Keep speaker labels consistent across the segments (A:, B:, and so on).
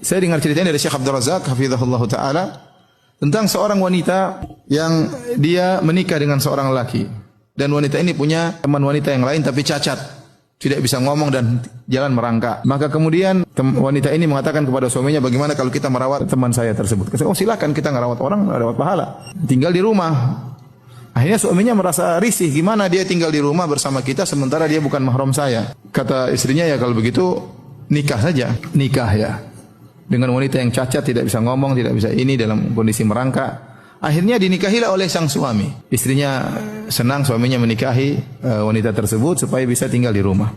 A: saya dengar ceritanya dari Syekh Abdul Razak hafizahullah taala tentang seorang wanita yang dia menikah dengan seorang lelaki dan wanita ini punya teman wanita yang lain tapi cacat, tidak bisa ngomong dan jalan merangkak. Maka kemudian wanita ini mengatakan kepada suaminya, bagaimana kalau kita merawat teman saya tersebut? Oh silakan, kita ngerawat orang, dapat pahala. Tinggal di rumah. Akhirnya suaminya merasa risih, gimana dia tinggal di rumah bersama kita sementara dia bukan mahram saya. Kata istrinya, ya kalau begitu nikah saja. Nikah ya. Dengan wanita yang cacat, tidak bisa ngomong, tidak bisa ini, dalam kondisi merangkak. Akhirnya dinikahilah oleh sang suami. Istrinya senang suaminya menikahi wanita tersebut supaya bisa tinggal di rumah.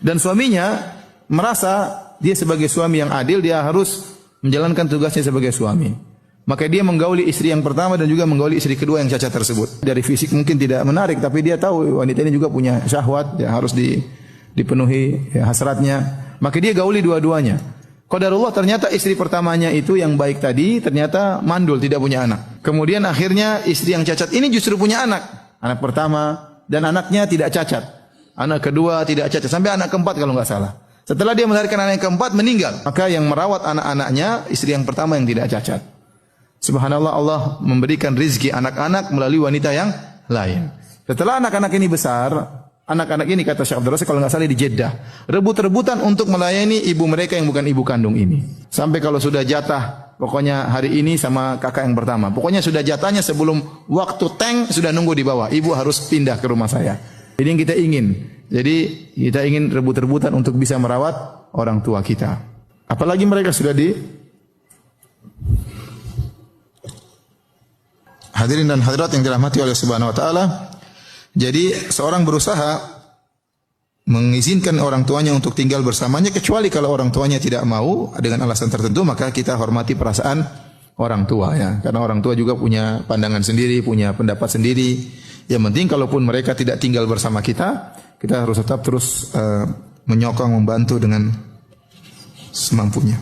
A: Dan suaminya merasa dia sebagai suami yang adil, dia harus menjalankan tugasnya sebagai suami. Maka dia menggauli istri yang pertama dan juga menggauli istri kedua yang cacat tersebut. Dari fisik mungkin tidak menarik, tapi dia tahu wanita ini juga punya syahwat, ya harus dipenuhi ya, hasratnya. Maka dia gauli dua-duanya. Qadarullah ternyata istri pertamanya itu yang baik tadi ternyata mandul, tidak punya anak. Kemudian akhirnya istri yang cacat ini justru punya anak. Anak pertama dan anaknya tidak cacat. Anak kedua tidak cacat. Sampai anak keempat kalau nggak salah. Setelah dia melahirkan anak yang keempat meninggal. Maka yang merawat anak-anaknya istri yang pertama yang tidak cacat. Subhanallah, Allah memberikan rizki anak-anak melalui wanita yang lain. Setelah anak-anak ini besar, anak-anak ini kata Syekh Abdul Razak kalau nggak salah di Jeddah, rebut-rebutan untuk melayani ibu mereka yang bukan ibu kandung ini. Sampai kalau sudah jatah, pokoknya hari ini sama kakak yang pertama. Pokoknya sudah jatahnya sebelum waktu tank sudah nunggu di bawah. Ibu harus pindah ke rumah saya. Ini yang kita ingin. Jadi kita ingin rebut-rebutan untuk bisa merawat orang tua kita. Apalagi mereka sudah hadirin dan hadirat yang dirahmati oleh Subhanahu wa taala. Jadi seorang berusaha mengizinkan orang tuanya untuk tinggal bersamanya, kecuali kalau orang tuanya tidak mau dengan alasan tertentu, maka kita hormati perasaan orang tua ya. Karena orang tua juga punya pandangan sendiri, punya pendapat sendiri. Yang penting kalaupun mereka tidak tinggal bersama kita, kita harus tetap terus menyokong, membantu dengan semampunya.